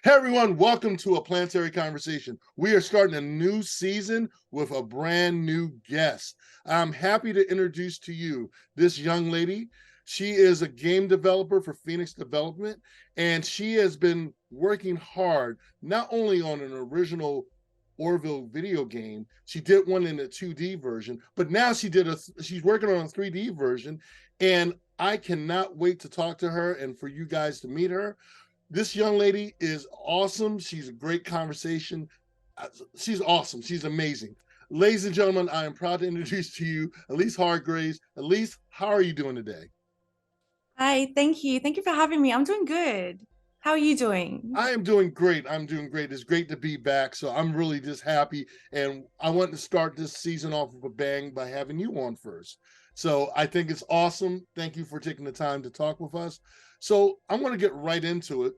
Hey everyone, welcome to a Planetary Conversation. We are starting a new season with a brand new guest. I'm happy to introduce to you this young lady. She is a game developer for Phoenix Development, and she has been working hard not only on an original Orville video game. She did one in a 2D version, but now she's working on a 3D version, and I cannot wait to talk to her and for you guys to meet her. This young lady is awesome. She's a great conversation. She's awesome. She's amazing. Ladies and gentlemen, I am proud to introduce to you Elyse Hargreaves. Elyse, how are you doing today? Hi, thank you. Thank you for having me. I'm doing good. How are you doing? I am doing great. I'm doing great. It's great to be back. So I'm really just happy. And I want to start this season off with a bang by having you on first. So I think it's awesome. Thank you for taking the time to talk with us. So I'm going to get right into it.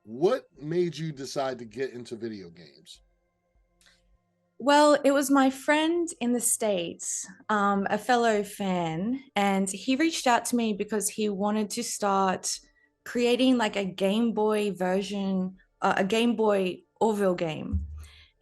What made you decide to get into video games? Well, it was my friend in the States, a fellow fan, and he reached out to me because he wanted to start creating like a Game Boy version, a Game Boy Orville game.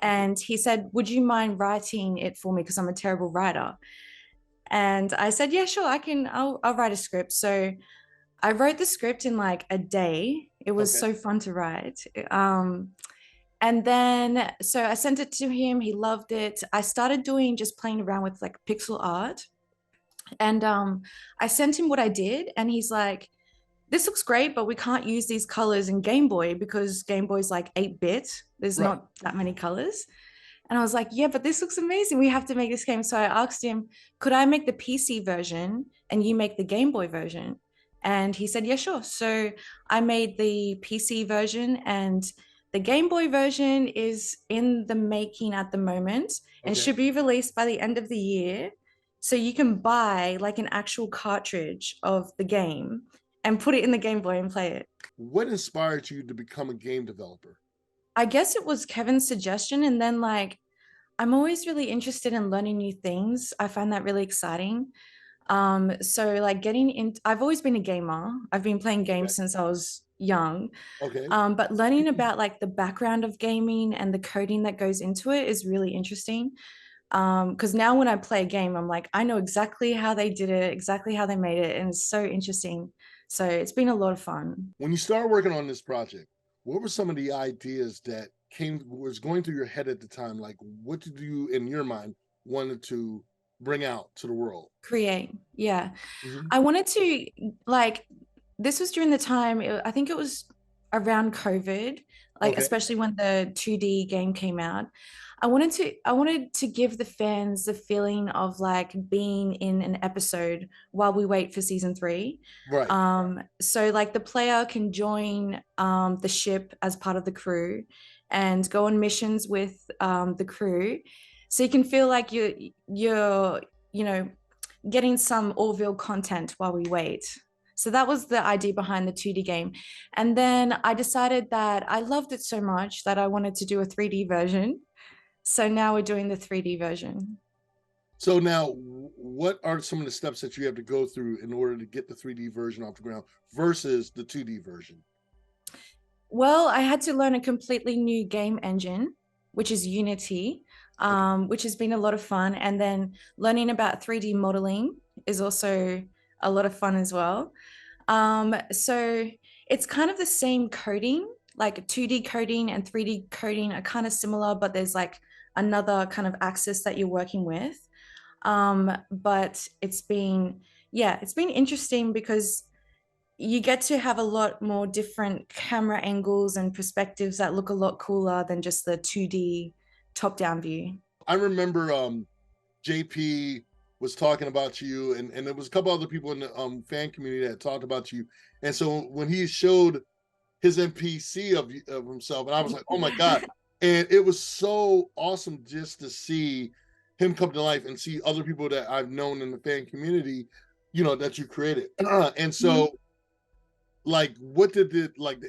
And he said, would you mind writing it for me? Because I'm a terrible writer. And I said, yeah, sure, I'll write a script. So I wrote the script in like a day. It was Okay. so fun to write. And then, so I sent it to him. He loved it. I started doing just playing around with like pixel art. And I sent him what I did. And he's like, this looks great, but we can't use these colors in Game Boy because Game Boy's like 8-bit. There's Right. not that many colors. And I was like, yeah, but this looks amazing. We have to make this game. So I asked him, could I make the PC version and you make the Game Boy version? And he said, yeah, sure. So I made the PC version, and the Game Boy version is in the making at the moment and Okay. should be released by the end of the year. So you can buy like an actual cartridge of the game and put it in the Game Boy and play it. What inspired you to become a game developer? I guess it was Kevin's suggestion. And then, like, I'm always really interested in learning new things. I find that really exciting. So like getting in, I've always been a gamer. I've been playing Okay. games since I was young. Okay. But learning about like the background of gaming and the coding that goes into it is really interesting. Because now when I play a game, I'm like, I know exactly how they did it, exactly how they made it, and it's so interesting. So it's been a lot of fun. When you started working on this project, what were some of the ideas that came was going through your head at the time? Like, what did you, in your mind, wanted to bring out to the world? Create, yeah. Mhm. I wanted to like this was during the time I think it was around COVID, like Okay. especially when the 2D game came out. I wanted to give the fans the feeling of like being in an episode while we wait for season 3. Right. So like the player can join the ship as part of the crew and go on missions with the crew. So you can feel like you're you know getting some Orville content while we wait. So that was the idea behind the 2D game. And then I decided that I loved it so much that I wanted to do a 3D version. So now we're doing the 3D version. So now, what are some of the steps that you have to go through in order to get the 3D version off the ground versus the 2D version? Well, I had to learn a completely new game engine, which is Unity, Okay. which has been a lot of fun. And then learning about 3D modeling is also a lot of fun as well. So it's kind of the same coding, like 2D coding and 3D coding are kind of similar, but there's like another kind of axis that you're working with. But it's been interesting because you get to have a lot more different camera angles and perspectives that look a lot cooler than just the 2D top-down view. I remember JP was talking about you, and there was a couple other people in the fan community that talked about you. And so when he showed his NPC of himself, and I was like, oh my God. And it was so awesome just to see him come to life and see other people that I've known in the fan community, that you created. And so, like, what did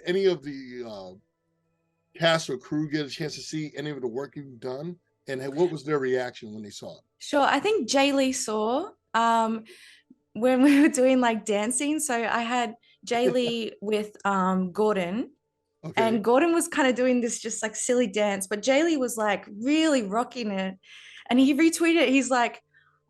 any of the cast or crew get a chance to see any of the work you've done? And what was their reaction when they saw it? Sure, I think Jay Lee saw when we were doing like dancing. So I had Jay Lee with Gordon, Okay. And Gordon was kind of doing this just like silly dance, but Jaylee was like really rocking it. And he retweeted it. He's like,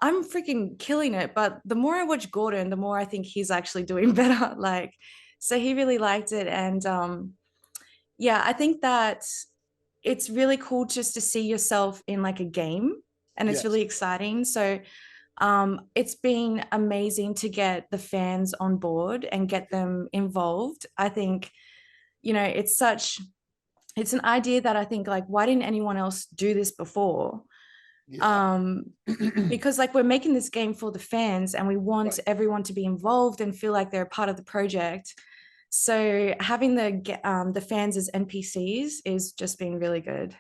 I'm freaking killing it. But the more I watch Gordon, the more I think he's actually doing better. Like, so he really liked it. And yeah, I think that it's really cool just to see yourself in like a game, and it's Yes. really exciting. So it's been amazing to get the fans on board and get them involved. I think, it's an idea that I think, like, why didn't anyone else do this before? Yeah. Um, because like we're making this game for the fans and we want Right. everyone to be involved and feel like they're a part of the project. So having the fans as NPCs is just being really good.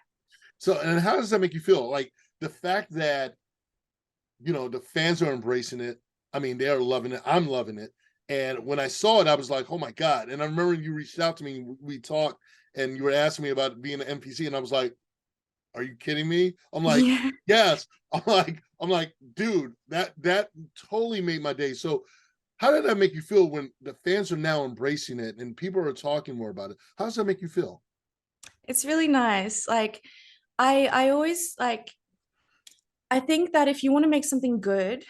So, and how does that make you feel? Like the fact that, the fans are embracing it. I mean, they are loving it. I'm loving it. And when I saw it, I was like, oh my God. And I remember you reached out to me, we talked, and you were asking me about being an NPC. And I was like, are you kidding me? I'm like, Yeah. yes. I'm like, dude, that totally made my day. So how did that make you feel when the fans are now embracing it and people are talking more about it? How does that make you feel? It's really nice. Like I always like I think that if you want to make something good,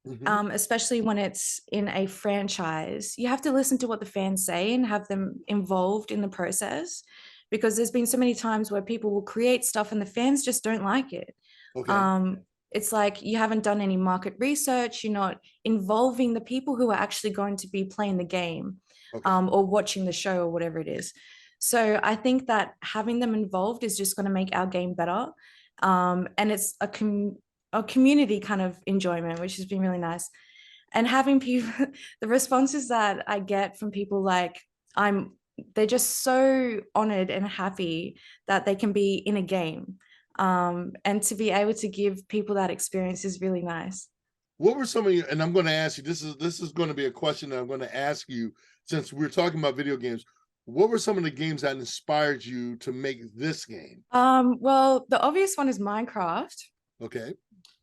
Hmm. especially when it's in a franchise, you have to listen to what the fans say and have them involved in the process. Because there's been so many times where people will create stuff and the fans just don't like it. Okay. Um, it's like you haven't done any market research, you're not involving the people who are actually going to be playing the game, Okay. or watching the show or whatever it is. So I think that having them involved is just going to make our game better. And it's a community kind of enjoyment, which has been really nice. And having people, the responses that I get from people, like, I'm, they're just so honored and happy that they can be in a game. And to be able to give people that experience is really nice. What were some of your, and I'm going to ask you, this is going to be a question that I'm going to ask you since we're talking about video games. What were some of the games that inspired you to make this game? Well, the obvious one is Minecraft. Okay.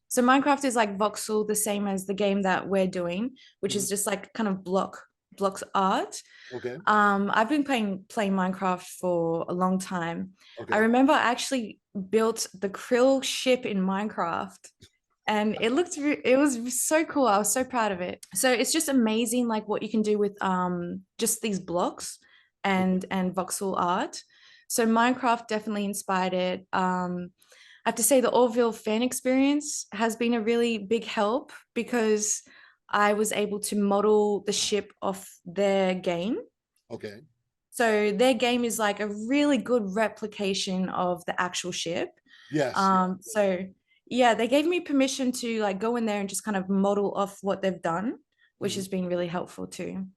So Minecraft is like voxel, the same as the game that we're doing, which Mhm. is just like kind of blocks art. Okay. I've been playing Minecraft for a long time. I Okay. remember I actually built the krill ship in Minecraft, and it was so cool. I was so proud of it. So it's just amazing, like what you can do with just these blocks Okay. and voxel art. So Minecraft definitely inspired it. I have to say the Orville fan experience has been a really big help because I was able to model the ship of their game. Okay. So their game is like a really good replication of the actual ship. Yes. So yeah, they gave me permission to like go in there and just kind of model off what they've done, which Mhm. has been really helpful too.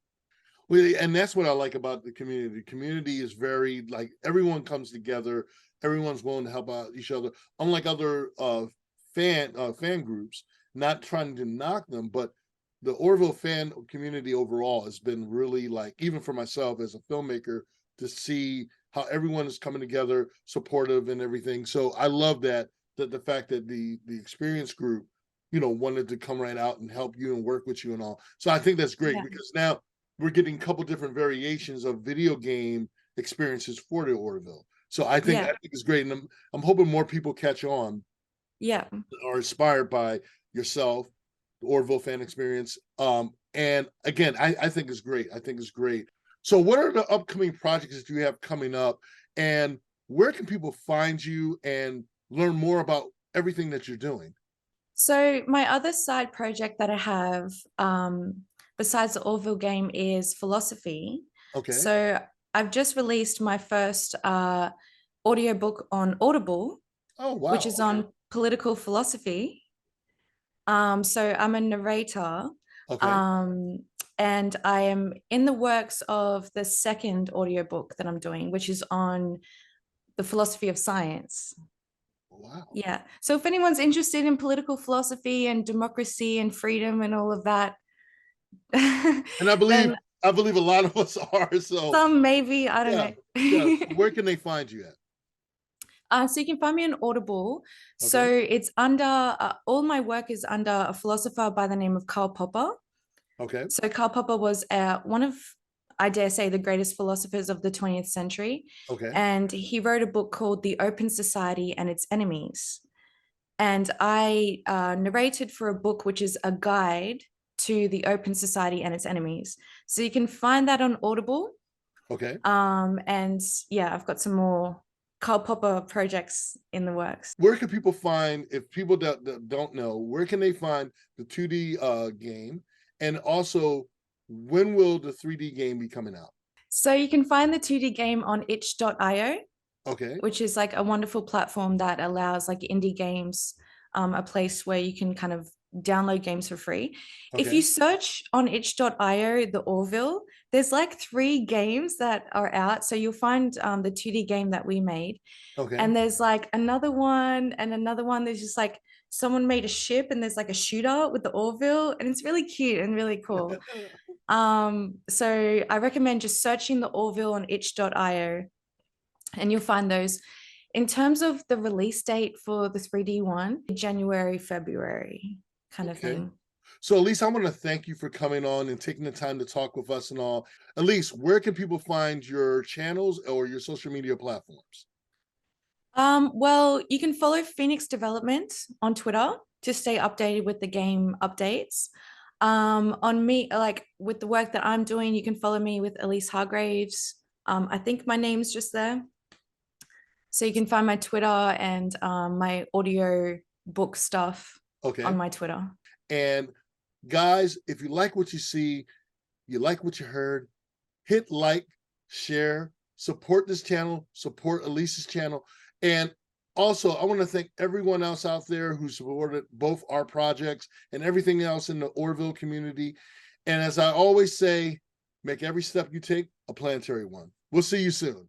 Well, and that's what I like about the community. The community is very like everyone comes together. Everyone's willing to help out each other. Unlike other fan groups, not trying to knock them, but the Orville fan community overall has been really like, even for myself as a filmmaker, to see how everyone is coming together, supportive and everything. So I love that the fact that the experience group, wanted to come right out and help you and work with you and all. So I think that's great Yeah. because now we're getting a couple different variations of video game experiences for the Orville. So I Yeah. think it's great, and I'm hoping more people catch on, Yeah. are inspired by yourself, the Orville fan experience. And again, I think it's great. I think it's great. So, what are the upcoming projects that you have coming up, and where can people find you and learn more about everything that you're doing? So my other side project that I have, besides the Orville game, is philosophy. Okay. So I've just released my first audiobook on Audible, Oh which wow. is Okay. on political philosophy. So I'm a narrator, Okay. um, and I am in the works of the second audiobook that I'm doing, which is on the philosophy of science. Wow. Yeah. So if anyone's interested in political philosophy and democracy and freedom and all of that, And I believe then I believe a lot of us are. So some maybe, I don't yeah, yeah. know. Where can they find you at? So you can find me on Audible. So Okay. it's under all my work is under a philosopher by the name of Karl Popper. Okay. So Karl Popper was one of I dare say, the greatest philosophers of the 20th century. Okay. And he wrote a book called The Open Society and Its Enemies. And I narrated for a book which is a guide to the Open Society and Its Enemies. So you can find that on Audible. Okay. And yeah, I've got some more Karl Popper projects in the works. Where can people find, if people that don't know, where can they find the 2D game? And also, when will the 3D game be coming out? So you can find the 2D game on itch.io, Okay. which is like a wonderful platform that allows like indie games, a place where you can kind of download games for free. If you Okay. search on itch.io, the Orville, there's like 3 games that are out. So you'll find the 2D game that we made. Okay. And there's like another one and another one. There's just like someone made a ship and there's like a shootout with the Orville, and it's really cute and really cool. So I recommend just searching the Orville on itch.io and you'll find those. In terms of the release date for the 3D one, January, February kind of Okay. thing. So Elyse, I want to thank you for coming on and taking the time to talk with us and all. Elyse, where can people find your channels or your social media platforms? Well, you can follow Phoenix Development on Twitter to stay updated with the game updates. On me, like with the work that I'm doing, you can follow me with Elyse Hargreaves. I think my name's just there. So you can find my Twitter and my audio book stuff Okay. on my Twitter. And guys, if you like what you see, you like what you heard, hit like, share, support this channel, support Elyse's channel. And also, I want to thank everyone else out there who supported both our projects and everything else in the Orville community. And as I always say, make every step you take a planetary one. We'll see you soon.